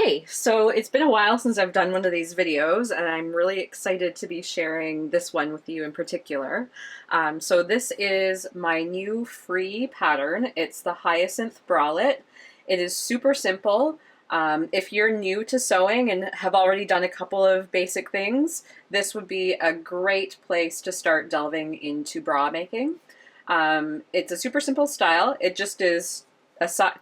Okay, so it's been a while since I've done one of these videos, and I'm really excited to be sharing this one with you in particular. So this is my new free pattern. It's the Hyacinth Bralette. It is super simple. If you're new to sewing and have already done a couple of basic things, this would be a great place to start delving into bra making. It's a super simple style. It just is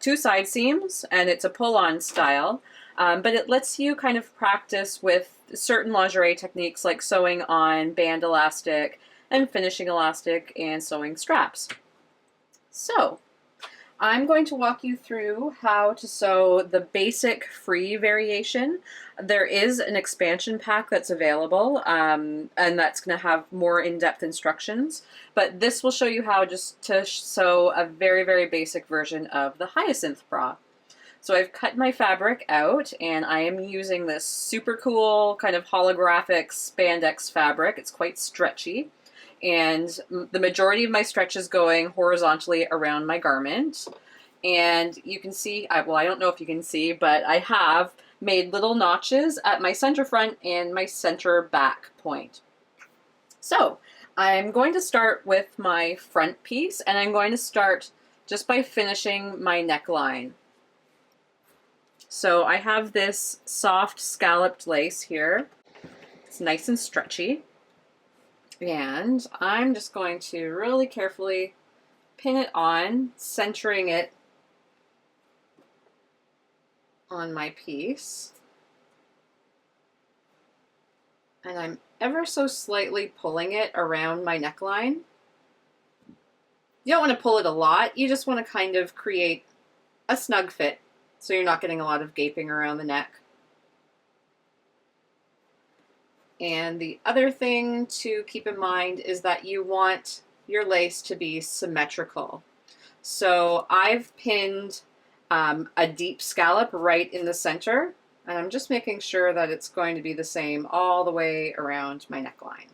two side seams, and it's a pull-on style, but it lets you kind of practice with certain lingerie techniques like sewing on band elastic and finishing elastic and sewing straps. So I'm going to walk you through how to sew the basic free variation. There is an expansion pack that's available, and that's going to have more in-depth instructions, but this will show you how just to sew a very, very basic version of the Hyacinth bra. So I've cut my fabric out, and I am using this super cool kind of holographic spandex fabric. It's quite stretchy, and the majority of my stretch is going horizontally around my garment. And you can see, well, I don't know if you can see, but I have made little notches at my center front and my center back point. So I'm going to start with my front piece, and I'm going to start just by finishing my neckline. So I have this soft scalloped lace here. It's nice and stretchy. And I'm just going to really carefully pin it on, centering it on my piece. And I'm ever so slightly pulling it around my neckline. You don't want to pull it a lot, you just want to kind of create a snug fit so you're not getting a lot of gaping around the neck. And the other thing to keep in mind is that you want your lace to be symmetrical. So I've pinned a deep scallop right in the center, and I'm just making sure that it's going to be the same all the way around my neckline.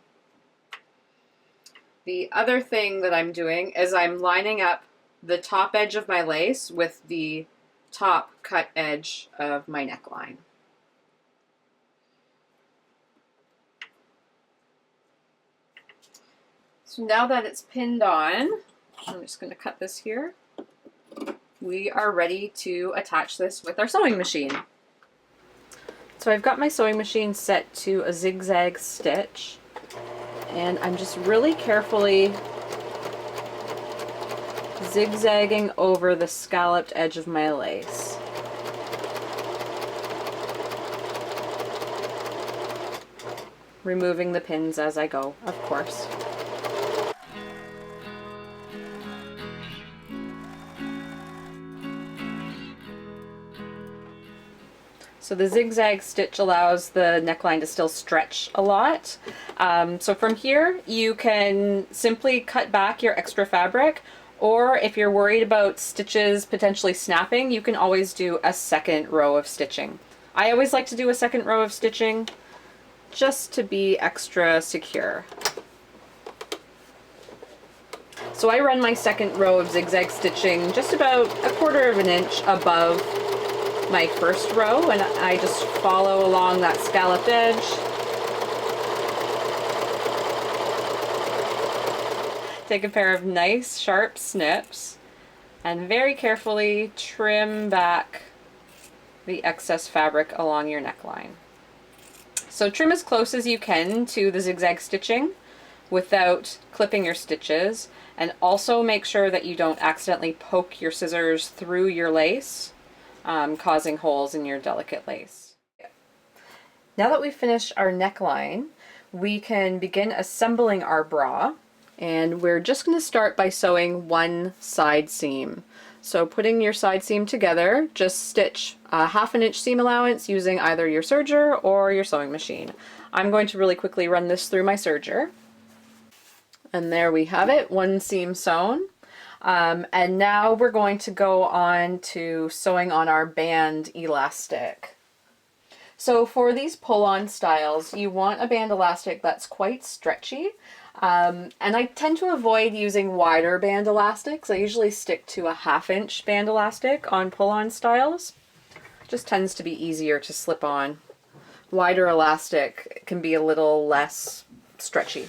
The other thing that I'm doing is I'm lining up the top edge of my lace with the top cut edge of my neckline. So now that it's pinned on, I'm just going to cut this here. We are ready to attach this with our sewing machine. So I've got my sewing machine set to a zigzag stitch, and I'm just really carefully zigzagging over the scalloped edge of my lace. Removing the pins as I go, of course. So the zigzag stitch allows the neckline to still stretch a lot. So from here you can simply cut back your extra fabric, or if you're worried about stitches potentially snapping, you can always do a second row of stitching. I always like to do a second row of stitching just to be extra secure. So I run my second row of zigzag stitching just about 1/4 of an inch above my first row, and I just follow along that scalloped edge. Take a pair of nice sharp snips and very carefully trim back the excess fabric along your neckline. So trim as close as you can to the zigzag stitching without clipping your stitches, and also make sure that you don't accidentally poke your scissors through your lace, causing holes in your delicate lace. Now that we've finished our neckline, we can begin assembling our bra, and we're just going to start by sewing one side seam. So putting your side seam together, just stitch a 1/2 inch seam allowance using either your serger or your sewing machine. I'm going to really quickly run this through my serger. And there we have it, one seam sewn. And now we're going to go on to sewing on our band elastic. So for these pull-on styles, you want a band elastic that's quite stretchy. And I tend to avoid using wider band elastics. I usually stick to a 1/2 inch band elastic on pull-on styles. It just tends to be easier to slip on. Wider elastic can be a little less stretchy.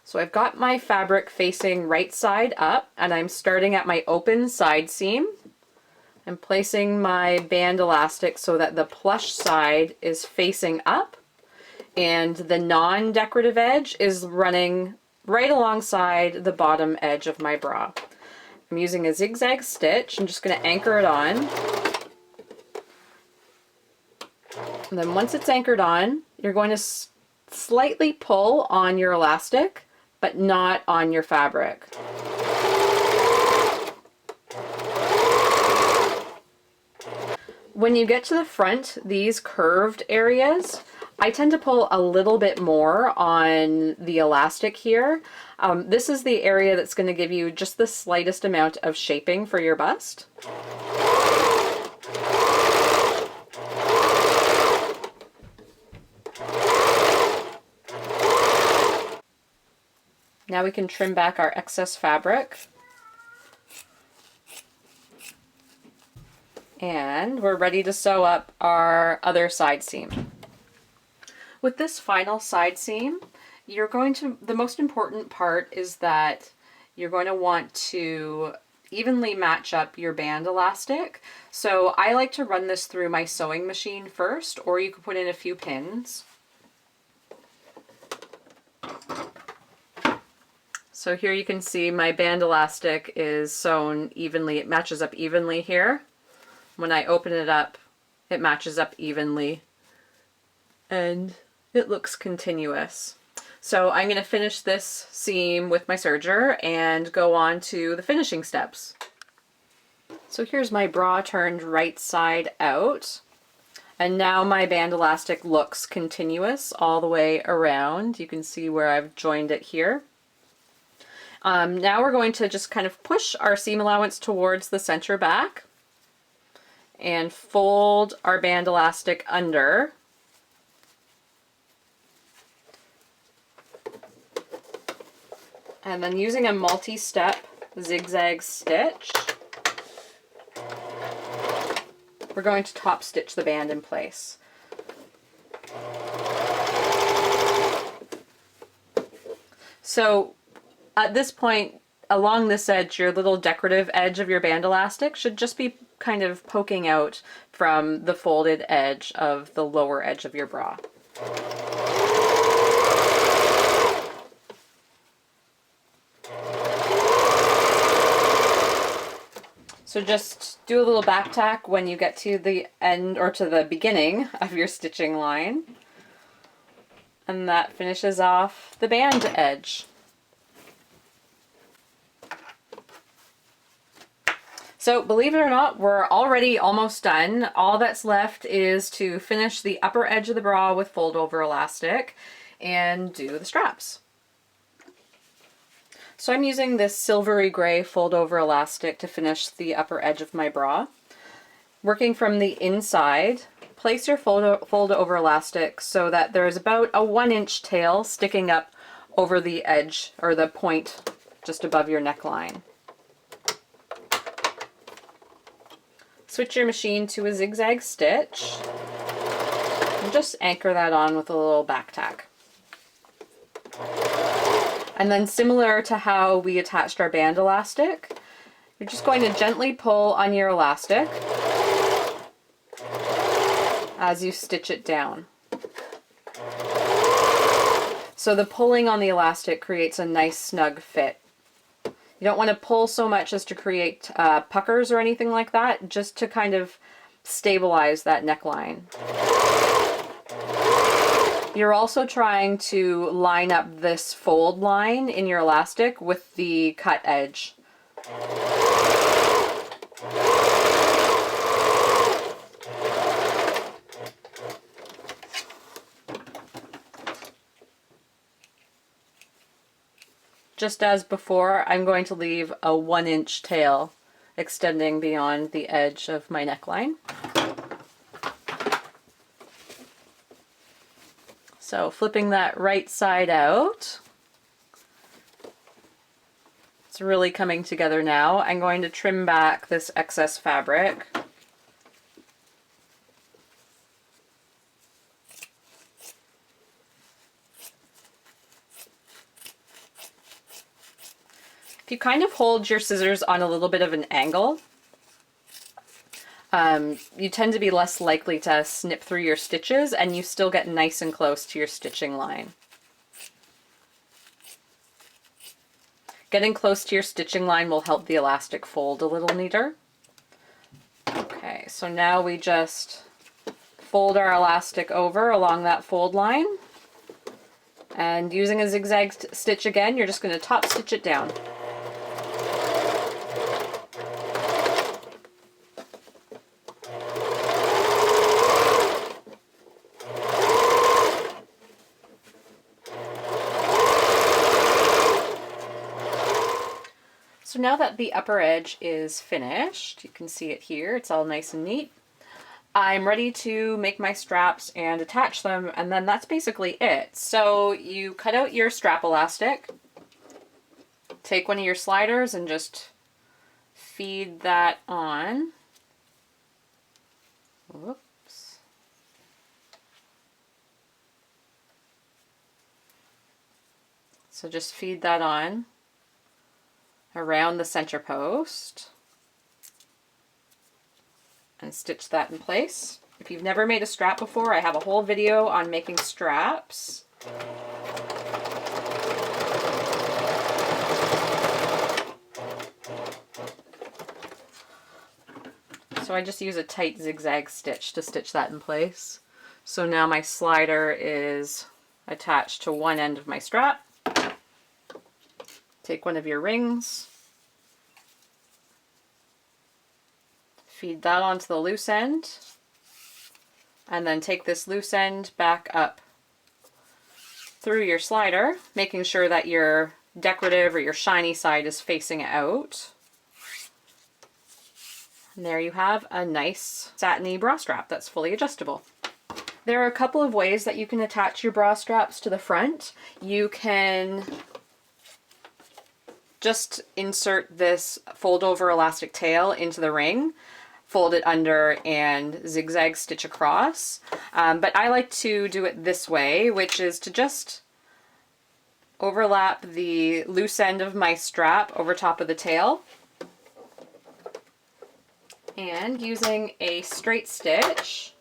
So I've got my fabric facing right side up, and I'm starting at my open side seam. I'm placing my band elastic so that the plush side is facing up and the non-decorative edge is running right alongside the bottom edge of my bra. I'm using a zigzag stitch. I'm just going to anchor it on. And then once it's anchored on, you're going to slightly pull on your elastic, but not on your fabric. When you get to the front, these curved areas, I tend to pull a little bit more on the elastic here. This is the area that's going to give you just the slightest amount of shaping for your bust. Now we can trim back our excess fabric. And we're ready to sew up our other side seam. With this final side seam, the most important part is that you're going to want to evenly match up your band elastic. So I like to run this through my sewing machine first, or you could put in a few pins. So here you can see my band elastic is sewn evenly. It matches up evenly here. When I open it up, it matches up evenly and it looks continuous. So I'm going to finish this seam with my serger and go on to the finishing steps. So here's my bra turned right side out, and now my band elastic looks continuous all the way around. You can see where I've joined it here. Now we're going to just kind of push our seam allowance towards the center back and fold our band elastic under. And then using a multi-step zigzag stitch, we're going to top stitch the band in place. So at this point, along this edge, your little decorative edge of your band elastic should just be kind of poking out from the folded edge of the lower edge of your bra. So just do a little back tack when you get to the end or to the beginning of your stitching line. And that finishes off the band edge. So believe it or not, we're already almost done. All that's left is to finish the upper edge of the bra with fold over elastic and do the straps. So I'm using this silvery gray fold over elastic to finish the upper edge of my bra. Working from the inside, place your fold over elastic so that there's about a 1-inch tail sticking up over the edge or the point just above your neckline. Switch your machine to a zigzag stitch and just anchor that on with a little back tack. And then similar to how we attached our band elastic, you're just going to gently pull on your elastic as you stitch it down. So the pulling on the elastic creates a nice snug fit. You don't want to pull so much as to create puckers or anything like that, just to kind of stabilize that neckline. You're also trying to line up this fold line in your elastic with the cut edge. Just as before, I'm going to leave a 1-inch tail extending beyond the edge of my neckline. So flipping that right side out, it's really coming together now. I'm going to trim back this excess fabric. If you kind of hold your scissors on a little bit of an angle, you tend to be less likely to snip through your stitches and you still get nice and close to your stitching line. Getting close to your stitching line will help the elastic fold a little neater. Okay, so now we just fold our elastic over along that fold line. And using a zigzag stitch again, you're just going to top stitch it down. So now that the upper edge is finished, you can see it here, it's all nice and neat. I'm ready to make my straps and attach them, and then that's basically it. So you cut out your strap elastic, take one of your sliders and just feed that on. Whoops. So just feed that on around the center post and stitch that in place. If you've never made a strap before, I have a whole video on making straps. So I just use a tight zigzag stitch to stitch that in place. So now my slider is attached to one end of my strap. Take one of your rings, feed that onto the loose end, and then take this loose end back up through your slider, making sure that your decorative or your shiny side is facing out. And there you have a nice satiny bra strap that's fully adjustable. There are a couple of ways that you can attach your bra straps to the front. You can just insert this fold over elastic tail into the ring, fold it under and zigzag stitch across. But I like to do it this way, which is to just overlap the loose end of my strap over top of the tail. And using a straight stitch,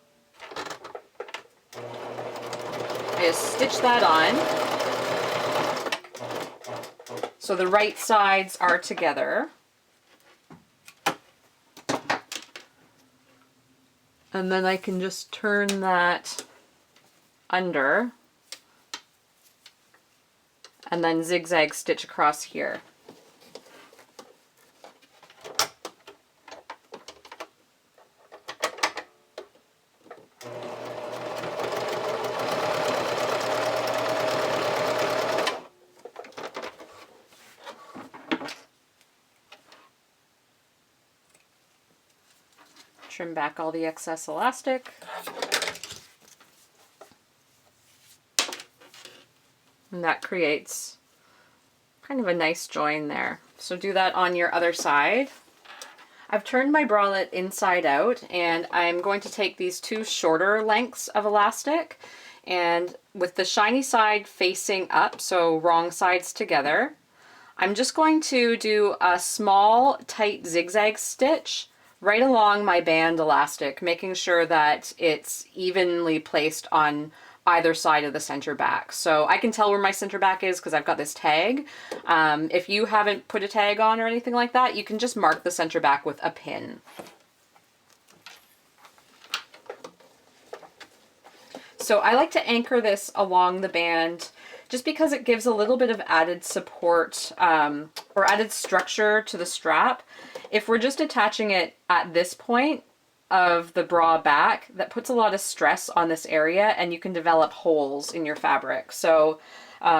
I just stitch that on. So the right sides are together. And then I can just turn that under and then zigzag stitch across here. Trim back all the excess elastic. And that creates kind of a nice join there. So do that on your other side. I've turned my bralette inside out, and I'm going to take these two shorter lengths of elastic, and with the shiny side facing up, so wrong sides together, I'm just going to do a small tight zigzag stitch right along my band elastic, making sure that it's evenly placed on either side of the center back. So I can tell where my center back is because I've got this tag. If you haven't put a tag on or anything like that, you can just mark the center back with a pin. So I like to anchor this along the band just because it gives a little bit of added support or added structure to the strap. If we're just attaching it at this point of the bra back, that puts a lot of stress on this area and you can develop holes in your fabric. So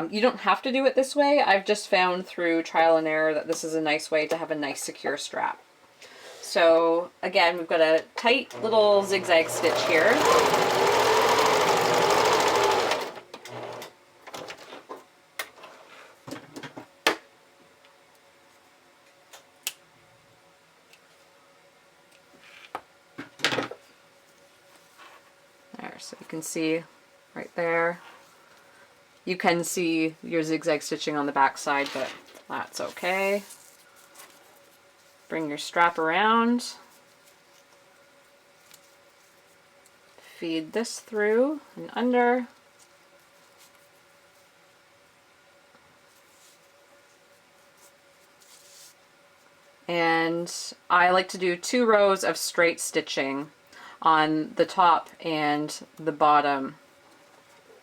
you don't have to do it this way. I've just found through trial and error that this is a nice way to have a nice secure strap. So again, we've got a tight little zigzag stitch here. So you can see right there. You can see your zigzag stitching on the back side, but that's okay. Bring your strap around. Feed this through and under. And I like to do 2 rows of straight stitching on the top and the bottom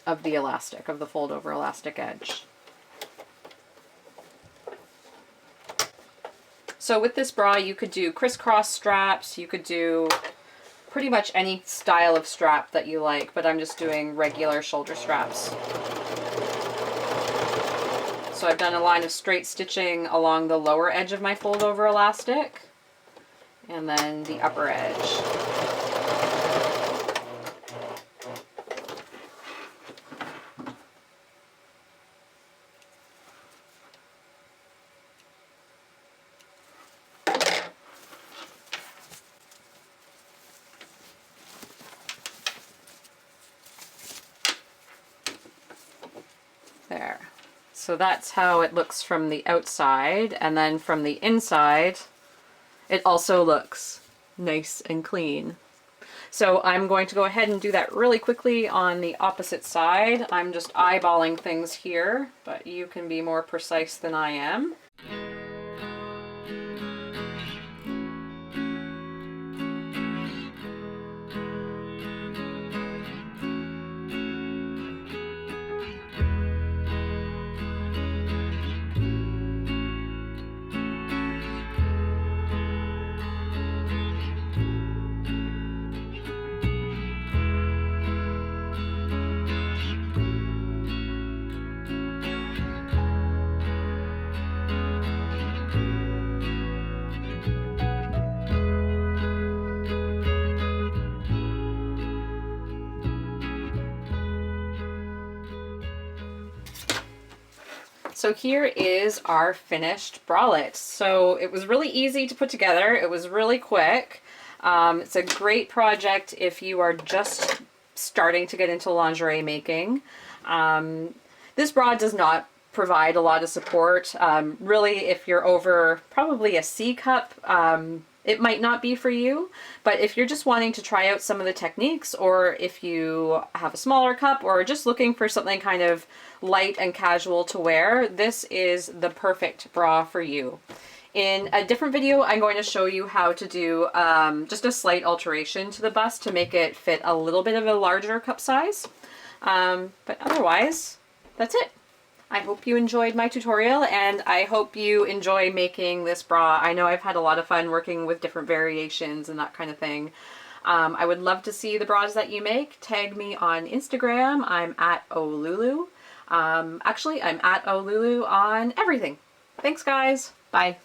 of the elastic, of the fold over elastic edge. So with this bra you could do crisscross straps, you could do pretty much any style of strap that you like, but I'm just doing regular shoulder straps. So I've done a line of straight stitching along the lower edge of my fold over elastic and then the upper edge. There. So that's how it looks from the outside, and then from the inside it also looks nice and clean. So I'm going to go ahead and do that really quickly on the opposite side. I'm just eyeballing things here, but you can be more precise than I am. So here is our finished bralette. So it was really easy to put together. It was really quick. It's a great project if you are just starting to get into lingerie making. This bra does not provide a lot of support. Really, if you're over probably a C cup, it might not be for you, but if you're just wanting to try out some of the techniques, or if you have a smaller cup or just looking for something kind of light and casual to wear, this is the perfect bra for you. In a different video, I'm going to show you how to do just a slight alteration to the bust to make it fit a little bit of a larger cup size. But otherwise, that's it. I hope you enjoyed my tutorial, and I hope you enjoy making this bra. I know I've had a lot of fun working with different variations and that kind of thing. I would love to see the bras that you make. Tag me on Instagram. I'm at Olulu. Actually, I'm at Olulu on everything. Thanks, guys. Bye.